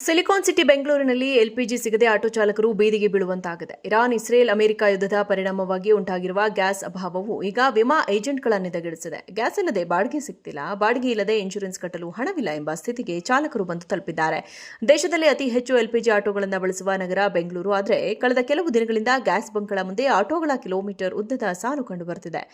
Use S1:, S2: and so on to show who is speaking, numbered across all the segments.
S1: Silicon city ಬೆಂಗಳೂರಿನಲ್ಲಿ LPG ಸಿಗದೆ auto ಚಾಲಕರು ಬೀದಿಗೆ ಬೀಳುವಂತಾಗಿದೆ. ಇರಾನ್, ಇಸ್ರೇಲ್, ಅಮೆರಿಕ ಯುದ್ಧದ ಪರಿಣಾಮವಾಗಿ ಉಂಟಾಗಿರುವ ಗ್ಯಾಸ್ ಅಭಾವವು ಈಗ ವಿಮಾ ಏಜೆಂಟ್ಗಳನ್ನು ನಿದಗಿಸಿದೆ. ಗ್ಯಾಸ್ ಇಲ್ಲದೆ ಬಾಡಿಗೆ ಸಿಗ್ತಿಲ್ಲ, ಬಾಡಿಗೆ ಇಲ್ಲದೆ ಇನ್ಶೂರೆನ್ಸ್ ಕಟ್ಟಲು ಹಣವಿಲ್ಲ ಎಂಬ ಸ್ಥಿತಿಗೆ ಚಾಲಕರು ಬಂದು ತಲುಪಿದ್ದಾರೆ. ದೇಶದಲ್ಲಿ ಅತಿ ಹೆಚ್ಚು ಎಲ್ಪಿಜಿ ಆಟೋಗಳನ್ನು ಬಳಸುವ ನಗರ ಬೆಂಗಳೂರು. ಆದರೆ ಕಳೆದ ಕೆಲವು ದಿನಗಳಿಂದ ಗ್ಯಾಸ್ ಬಂಕ್ಗಳ ಮುಂದೆ ಆಟೋಗಳ ಕಿಲೋಮೀಟರ್ ಉದ್ದದ ಸಾಲು ಕಂಡುಬರುತ್ತಿದೆ.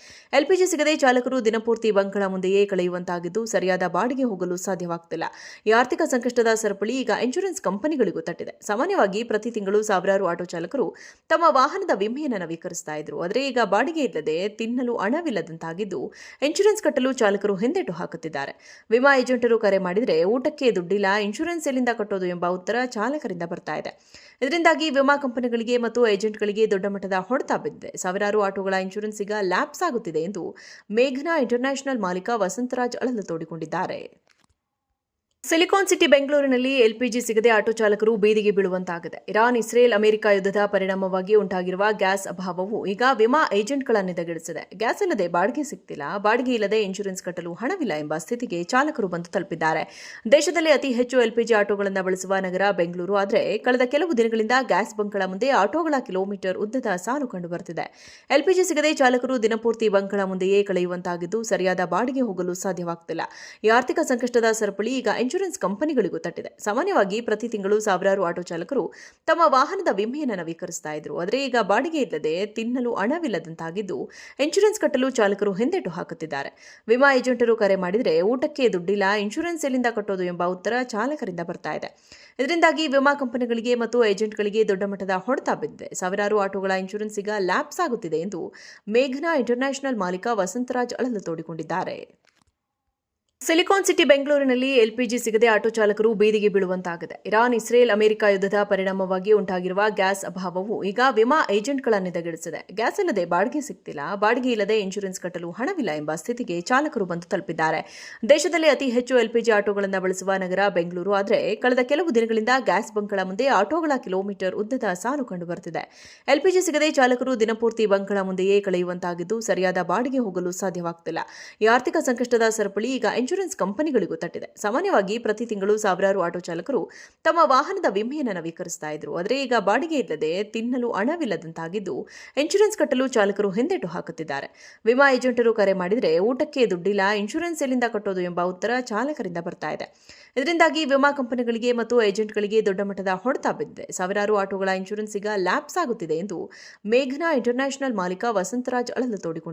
S1: ಎಲ್ಪಿಜಿ ಸಿಗದೆ ಚಾಲಕರು ದಿನಪೂರ್ತಿ ಬಂಕ್ಗಳ ಮುಂದೆಯೇ ಕಳೆಯುವಂತಾಗಿದ್ದು, ಸರಿಯಾದ ಬಾಡಿಗೆ ಹೋಗಲು ಸಾಧ್ಯವಾಗುತ್ತಿಲ್ಲ. ಈ ಆರ್ಥಿಕ ಸಂಕಷ್ಟದ ಸರಪಳಿ ಈಗ ಇನ್ಶೂರೆನ್ಸ್ ಕಂಪನಿಗಳಿಗೂ ತಟ್ಟಿದೆ. ಸಾಮಾನ್ಯವಾಗಿ ಪ್ರತಿ ತಿಂಗಳು ಸಾವಿರಾರು ಆಟೋ ಚಾಲಕರು ತಮ್ಮ ವಾಹನದ ವಿಮೆಯನ್ನು ನವೀಕರಿಸ್ತಾ ಇದ್ರು. ಆದರೆ ಈಗ ಬಾಡಿಗೆ ಇಲ್ಲದೆ ತಿನ್ನಲು ಹಣವಿಲ್ಲದಂತಾಗಿದ್ದು, ಇನ್ಶೂರೆನ್ಸ್ ಕಟ್ಟಲು ಚಾಲಕರು ಹಿಂದೇಟು ಹಾಕುತ್ತಿದ್ದಾರೆ. ವಿಮಾ ಏಜೆಂಟರು ಕರೆ ಮಾಡಿದರೆ ಊಟಕ್ಕೆ ದುಡ್ಡಿಲ್ಲ, ಇನ್ಶೂರೆನ್ಸ್ ಎಲ್ಲಿಂದ ಕಟ್ಟೋದು ಎಂಬ ಉತ್ತರ ಚಾಲಕರಿಂದ ಬರ್ತಾ ಇದೆ. ಇದರಿಂದಾಗಿ ವಿಮಾ ಕಂಪನಿಗಳಿಗೆ ಮತ್ತು ಏಜೆಂಟ್ಗಳಿಗೆ ದೊಡ್ಡ ಮಟ್ಟದ ಹೊಡೆತ ಬಿದ್ದಿದೆ. ಸಾವಿರಾರು ಆಟೋಗಳ ಇನ್ಶೂರೆನ್ಸ್ ಈಗ ಲ್ಯಾಪ್ಸ್ ಆಗುತ್ತಿದೆ ಎಂದು ಮೇಘನಾ ಇಂಟರ್ನ್ಯಾಷನಲ್ ಮಾಲೀಕ ವಸಂತರಾಜ್ ಅಳಲು ತೋಡಿಕೊಂಡಿದ್ದಾರೆ. ಸಿಲಿಕಾನ್ ಸಿಟಿ ಬೆಂಗಳೂರಿನಲ್ಲಿ ಎಲ್ಪಿಜಿ ಸಿಗದೆ ಆಟೋ ಚಾಲಕರು ಬೀದಿಗೆ ಬೀಳುವಂತಾಗಿದೆ. ಇರಾನ್, ಇಸ್ರೇಲ್, ಅಮೆರಿಕ ಯುದ್ಧದ ಪರಿಣಾಮವಾಗಿ ಉಂಟಾಗಿರುವ ಗ್ಯಾಸ್ ಅಭಾವವು ಈಗ ವಿಮಾ ಏಜೆಂಟ್ಗಳನ್ನು ನಿದಗಿಸಿದೆ. ಗ್ಯಾಸ್ ಇಲ್ಲದೆ ಬಾಡಿಗೆ ಸಿಗ್ತಿಲ್ಲ, ಬಾಡಿಗೆ ಇಲ್ಲದೆ ಇನ್ಶೂರೆನ್ಸ್ ಕಟ್ಟಲು ಹಣವಿಲ್ಲ ಎಂಬ ಸ್ಥಿತಿಗೆ ಚಾಲಕರು ಬಂದು ತಲುಪಿದ್ದಾರೆ. ದೇಶದಲ್ಲಿ ಅತಿ ಹೆಚ್ಚು ಎಲ್ಪಿಜಿ ಆಟೋಗಳನ್ನು ಬಳಸುವ ನಗರ ಬೆಂಗಳೂರು. ಆದರೆ ಕಳೆದ ಕೆಲವು ದಿನಗಳಿಂದ ಗ್ಯಾಸ್ ಬಂಕ್ಗಳ ಮುಂದೆ ಆಟೋಗಳ ಕಿಲೋಮೀಟರ್ ಉದ್ದದ ಸಾಲು ಕಂಡುಬರುತ್ತಿದೆ. ಎಲ್ಪಿಜಿ ಸಿಗದೆ ಚಾಲಕರು ದಿನಪೂರ್ತಿ ಬಂಕ್ಗಳ ಮುಂದೆಯೇ ಕಳೆಯುವಂತಾಗಿದ್ದು, ಸರಿಯಾದ ಬಾಡಿಗೆ ಹೋಗಲು ಸಾಧ್ಯವಾಗುತ್ತಿಲ್ಲ. ಈ ಆರ್ಥಿಕ ಸಂಕಷ್ಟದ ಸರಪಳಿ ಈಗ ಇನ್ಶೂರೆನ್ಸ್ ಕಂಪನಿಗಳಿಗೂ ತಟ್ಟಿದೆ. ಸಾಮಾನ್ಯವಾಗಿ ಪ್ರತಿ ತಿಂಗಳು ಸಾವಿರಾರು ಆಟೋ ಚಾಲಕರು ತಮ್ಮ ವಾಹನದ ವಿಮೆಯನ್ನು ನವೀಕರಿಸ್ತಾ ಇದ್ರು. ಆದರೆ ಈಗ ಬಾಡಿಗೆ ಇಲ್ಲದೆ ತಿನ್ನಲು ಹಣವಿಲ್ಲದಂತಾಗಿದ್ದು, ಇನ್ಶೂರೆನ್ಸ್ ಕಟ್ಟಲು ಚಾಲಕರು ಹಿಂದೇಟು ಹಾಕುತ್ತಿದ್ದಾರೆ. ವಿಮಾ ಏಜೆಂಟರು ಕರೆ ಮಾಡಿದರೆ ಊಟಕ್ಕೆ ದುಡ್ಡಿಲ್ಲ, ಇನ್ಶೂರೆನ್ಸ್ ಎಲ್ಲಿಂದ ಕಟ್ಟೋದು ಎಂಬ ಉತ್ತರ ಚಾಲಕರಿಂದ ಬರ್ತಾ ಇದೆ. ಇದರಿಂದಾಗಿ ವಿಮಾ ಕಂಪನಿಗಳಿಗೆ ಮತ್ತು ಏಜೆಂಟ್ಗಳಿಗೆ ದೊಡ್ಡ ಮಟ್ಟದ ಹೊಡೆತ ಬಿದ್ದಿದೆ. ಸಾವಿರಾರು ಆಟೋಗಳ ಇನ್ಶೂರೆನ್ಸ್ ಈಗ ಲ್ಯಾಪ್ಸ್ ಆಗುತ್ತಿದೆ ಎಂದು ಮೇಘನಾ ಇಂಟರ್ನ್ಯಾಷನಲ್ ಮಾಲೀಕ ವಸಂತರಾಜ್ ಅಳಲು ತೋಡಿಕೊಂಡಿದ್ದಾರೆ. ಸಿಲಿಕಾನ್ ಸಿಟಿ ಬೆಂಗಳೂರಿನಲ್ಲಿ ಎಲ್ಪಿಜಿ ಸಿಗದೆ ಆಟೋ ಚಾಲಕರು ಬೀದಿಗೆ ಬೀಳುವಂತಾಗಿದೆ. ಇರಾನ್, ಇಸ್ರೇಲ್, ಅಮೆರಿಕ ಯುದ್ಧದ ಪರಿಣಾಮವಾಗಿ ಉಂಟಾಗಿರುವ ಗ್ಯಾಸ್ ಅಭಾವವು ಈಗ ವಿಮಾ ಏಜೆಂಟ್ಗಳನ್ನು ನಿದಗಿಸಿದೆ. ಗ್ಯಾಸ್ ಇಲ್ಲದೆ ಬಾಡಿಗೆ ಸಿಗ್ತಿಲ್ಲ, ಬಾಡಿಗೆ ಇಲ್ಲದೆ ಇನ್ಶೂರೆನ್ಸ್ ಕಟ್ಟಲು ಹಣವಿಲ್ಲ ಎಂಬ ಸ್ಥಿತಿಗೆ ಚಾಲಕರು ಬಂದು ತಲುಪಿದ್ದಾರೆ. ದೇಶದಲ್ಲಿ ಅತಿ ಹೆಚ್ಚು ಎಲ್ಪಿಜಿ ಆಟೋಗಳನ್ನು ಬಳಸುವ ನಗರ ಬೆಂಗಳೂರು. ಆದರೆ ಕಳೆದ ಕೆಲವು ದಿನಗಳಿಂದ ಗ್ಯಾಸ್ ಬಂಕ್ಗಳ ಮುಂದೆ ಆಟೋಗಳ ಕಿಲೋಮೀಟರ್ ಉದ್ದದ ಸಾಲು ಕಂಡುಬರುತ್ತಿದೆ. ಎಲ್ಪಿಜಿ ಸಿಗದೆ ಚಾಲಕರು ದಿನಪೂರ್ತಿ ಬಂಕ್ಗಳ ಮುಂದೆಯೇ ಕಳೆಯುವಂತಾಗಿದ್ದು, ಸರಿಯಾದ ಬಾಡಿಗೆ ಹೋಗಲು ಸಾಧ್ಯವಾಗುತ್ತಿಲ್ಲ. ಈ ಆರ್ಥಿಕ ಸಂಕಷ್ಟದ ಸರಪಳಿ ಈಗ ಇನ್ಶೂರೆನ್ಸ್ ಕಂಪನಿಗಳಿಗೂ ತಟ್ಟಿದೆ. ಸಾಮಾನ್ಯವಾಗಿ ಪ್ರತಿ ತಿಂಗಳು ಸಾವಿರಾರು ಆಟೋ ಚಾಲಕರು ತಮ್ಮ ವಾಹನದ ವಿಮೆಯನ್ನು ನವೀಕರಿಸ್ತಾ ಇದ್ರು. ಆದರೆ ಈಗ ಬಾಡಿಗೆ ಇಲ್ಲದೆ ತಿನ್ನಲು ಹಣವಿಲ್ಲದಂತಾಗಿದ್ದು, ಇನ್ಶೂರೆನ್ಸ್ ಕಟ್ಟಲು ಚಾಲಕರು ಹಿಂದೇಟು ಹಾಕುತ್ತಿದ್ದಾರೆ. ವಿಮಾ ಏಜೆಂಟರು ಕರೆ ಮಾಡಿದರೆ ಊಟಕ್ಕೆ ದುಡ್ಡಿಲ್ಲ, ಇನ್ಶೂರೆನ್ಸ್ ಎಲ್ಲಿಂದ ಕಟ್ಟೋದು ಎಂಬ ಉತ್ತರ ಚಾಲಕರಿಂದ ಬರ್ತಾ ಇದೆ. ಇದರಿಂದಾಗಿ ವಿಮಾ ಕಂಪನಿಗಳಿಗೆ ಮತ್ತು ಏಜೆಂಟ್ಗಳಿಗೆ ದೊಡ್ಡ ಮಟ್ಟದ ಹೊಡೆತ ಬಿದ್ದಿದೆ. ಸಾವಿರಾರು ಆಟೋಗಳ ಇನ್ಶೂರೆನ್ಸ್ ಈಗ ಲ್ಯಾಪ್ಸ್ ಆಗುತ್ತಿದೆ ಎಂದು ಮೇಘನಾ ಇಂಟರ್ನ್ಯಾಷನಲ್ ಮಾಲೀಕ ವಸಂತರಾಜ್ ಅಳಲು ತೋಡಿಕೊಂಡಿದ್ದಾರೆ.